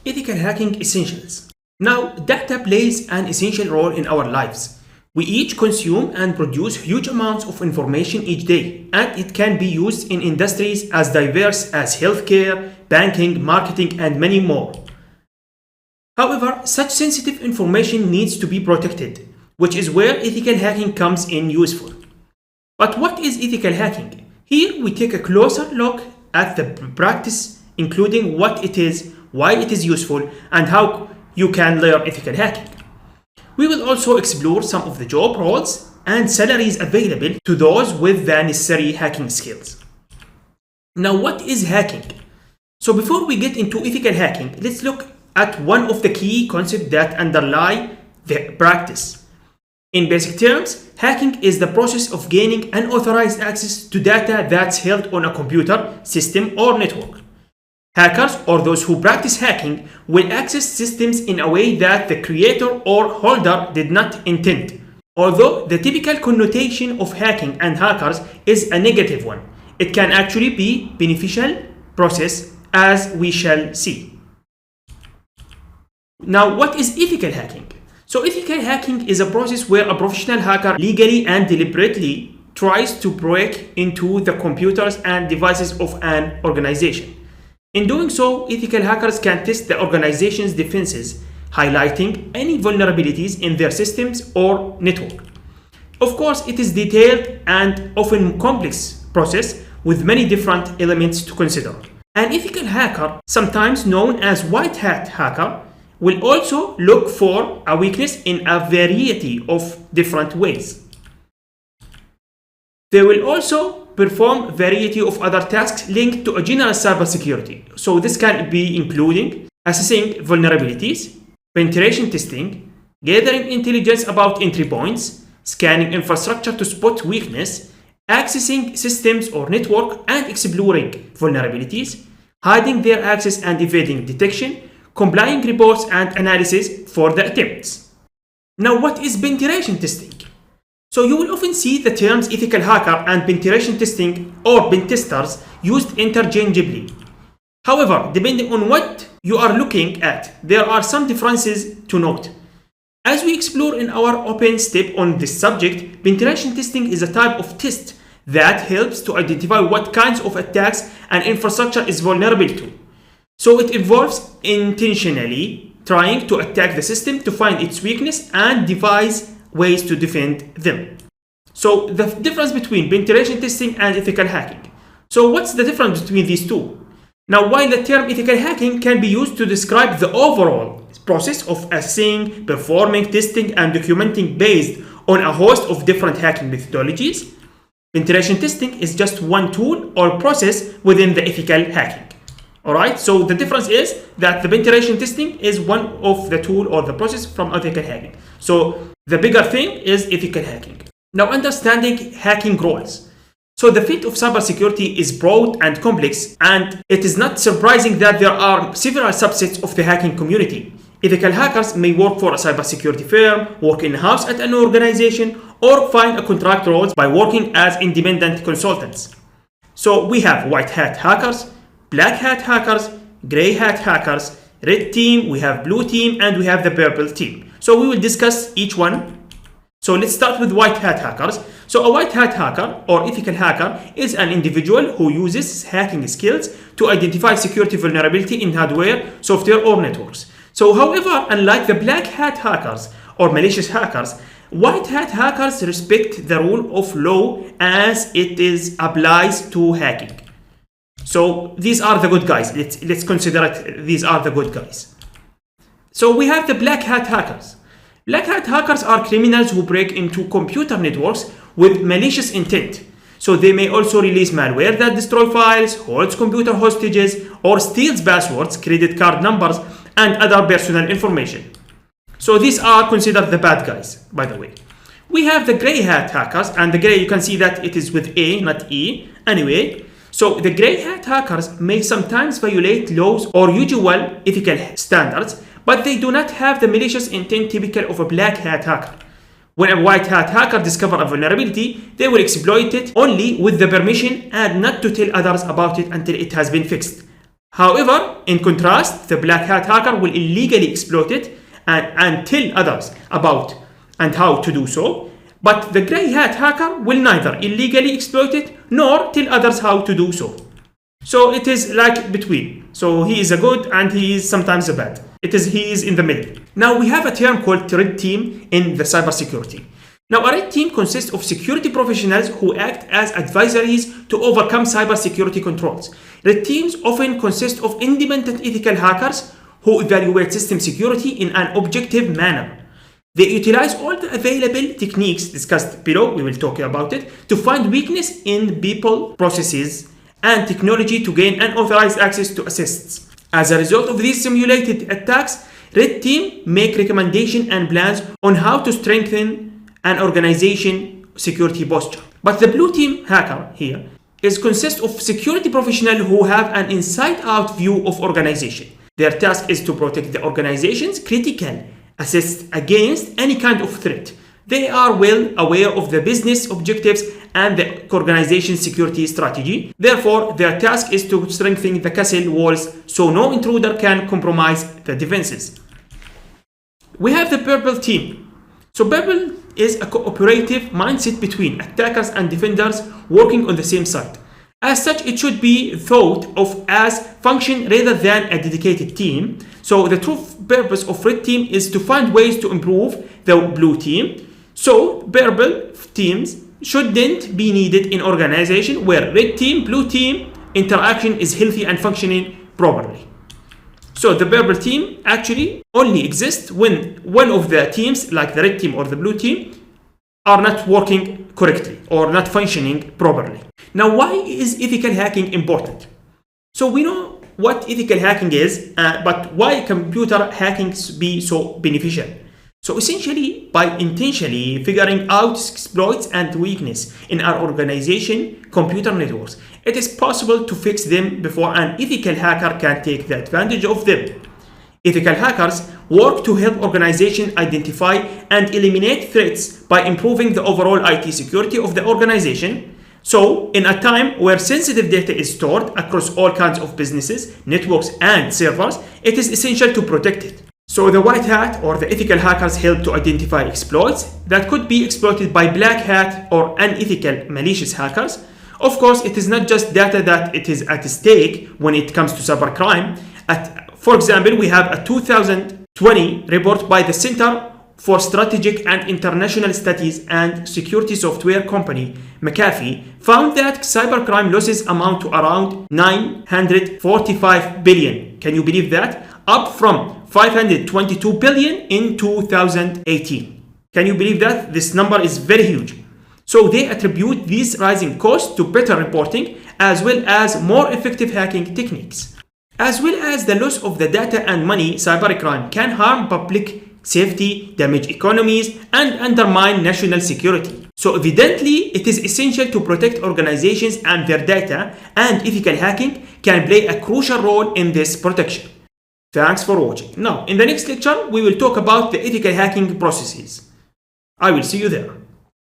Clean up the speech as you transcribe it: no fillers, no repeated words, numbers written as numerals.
Ethical hacking essentials. Now, data plays an essential role in our lives. We each consume and produce huge amounts of information each day, and it can be used in industries as diverse as healthcare, banking, marketing, and many more. However, such sensitive information needs to be protected, which is where ethical hacking comes in useful. But what is ethical hacking? Here we take a closer look at the practice, including what it is, why it is useful, and how you can learn ethical hacking. We will also explore some of the job roles and salaries available to those with the necessary hacking skills. Now, what is hacking? So before we get into ethical hacking, let's look at one of the key concepts that underlie the practice. In basic terms, hacking is the process of gaining unauthorized access to data that's held on a computer, system, or network. Hackers, or those who practice hacking, will access systems in a way that the creator or holder did not intend. Although the typical connotation of hacking and hackers is a negative one, it can actually be a beneficial process, as we shall see. Now, what is ethical hacking? So ethical hacking is a process where a professional hacker legally and deliberately tries to break into the computers and devices of an organization. In doing so, ethical hackers can test the organization's defenses, highlighting any vulnerabilities in their systems or network. Of course, it is a detailed and often complex process with many different elements to consider. An ethical hacker, sometimes known as white hat hacker, will also look for a weakness in a variety of different ways. They will also perform a variety of other tasks linked to a general cybersecurity. So this can be including assessing vulnerabilities, penetration testing, gathering intelligence about entry points, scanning infrastructure to spot weakness, accessing systems or network and exploring vulnerabilities, hiding their access and evading detection, complying reports and analysis for the attempts. Now, what is penetration testing? So you will often see the terms ethical hacker and penetration testing or pen testers used interchangeably. However, depending on what you are looking at, there are some differences to note. As we explore in our open step on this subject, penetration testing is a type of test that helps to identify what kinds of attacks an infrastructure is vulnerable to. So it involves intentionally trying to attack the system to find its weakness and devise ways to defend them. So the difference between penetration testing and ethical hacking. So what's the difference between these two? Now, while the term ethical hacking can be used to describe the overall process of assessing, performing, testing, and documenting based on a host of different hacking methodologies, penetration testing is just one tool or process within the ethical hacking. Alright, so the difference is that the penetration testing is one of the tool or the process from ethical hacking. So the bigger thing is ethical hacking. Now, understanding hacking roles. So the field of cybersecurity is broad and complex, and it is not surprising that there are several subsets of the hacking community. Ethical hackers may work for a cybersecurity firm, work in-house at an organization, or find a contract roles by working as independent consultants. So we have white hat hackers, black hat hackers, gray hat hackers, red team, we have blue team, and we have the purple team. So we will discuss each one. So let's start with white hat hackers. So a white hat hacker or ethical hacker is an individual who uses hacking skills to identify security vulnerability in hardware, software, or networks. So however, unlike the black hat hackers or malicious hackers, white hat hackers respect the rule of law as it is applies to hacking. So these are the good guys. Let's consider it. These are the good guys. So we have the black hat hackers. Black hat hackers are criminals who break into computer networks with malicious intent. So they may also release malware that destroys files, holds computer hostages, or steals passwords, credit card numbers, and other personal information. So these are considered the bad guys, by the way. We have the gray hat hackers, and the gray, you can see that it is with A, not E. Anyway, so the gray hat hackers may sometimes violate laws or usual ethical standards, but they do not have the malicious intent typical of a black hat hacker. When a white hat hacker discovers a vulnerability, they will exploit it only with the permission and not to tell others about it until it has been fixed. However, in contrast, the black hat hacker will illegally exploit it and tell others about and how to do so. But the grey hat hacker will neither illegally exploit it nor tell others how to do so. So it is like between. So he is a good and he is sometimes a bad. He is in the middle. Now we have a term called red team in the cybersecurity. Now a red team consists of security professionals who act as advisories to overcome cybersecurity controls. Red teams often consist of independent ethical hackers who evaluate system security in an objective manner. They utilize all the available techniques discussed below, we will talk about it, to find weakness in people, processes, and technology to gain unauthorized access to assets. As a result of these simulated attacks, Red Team make recommendations and plans on how to strengthen an organization security posture. But the Blue Team hacker here consists of security professionals who have an inside-out view of organization. Their task is to protect the organization's critical assets against any kind of threat. They are well aware of the business objectives and the organization's security strategy. Therefore, their task is to strengthen the castle walls so no intruder can compromise the defenses. We have the Purple Team. So Purple is a cooperative mindset between attackers and defenders working on the same side. As such, it should be thought of as function rather than a dedicated team. So the true purpose of Red Team is to find ways to improve the Blue Team. So Purple teams shouldn't be needed in organization where Red Team, Blue Team interaction is healthy and functioning properly. So the Purple Team actually only exists when one of the teams, like the Red Team or the Blue Team, are not working correctly or not functioning properly. Now, why is ethical hacking important? So we know what ethical hacking is, but why computer hacking be so beneficial? So essentially, by intentionally figuring out exploits and weakness in our organization computer networks, it is possible to fix them before an ethical hacker can take the advantage of them. Ethical hackers work to help organizations identify and eliminate threats by improving the overall IT security of the organization. So, in a time where sensitive data is stored across all kinds of businesses, networks, and servers, it is essential to protect it. So the white hat or the ethical hackers help to identify exploits that could be exploited by black hat or unethical malicious hackers. Of course, it is not just data that it is at stake when it comes to cybercrime. For example, we have a 2020 report by the Center for Strategic and International Studies and security software company McAfee found that cybercrime losses amount to around 945 billion. Can you believe that? Up from 522 billion in 2018. Can you believe that? This number is very huge. So they attribute these rising costs to better reporting as well as more effective hacking techniques. As well as the loss of the data and money, cybercrime can harm public safety, damage economies, and undermine national security. So evidently, it is essential to protect organizations and their data, and ethical hacking can play a crucial role in this protection. Thanks for watching. Now, in the next lecture, we will talk about the ethical hacking processes. I will see you there.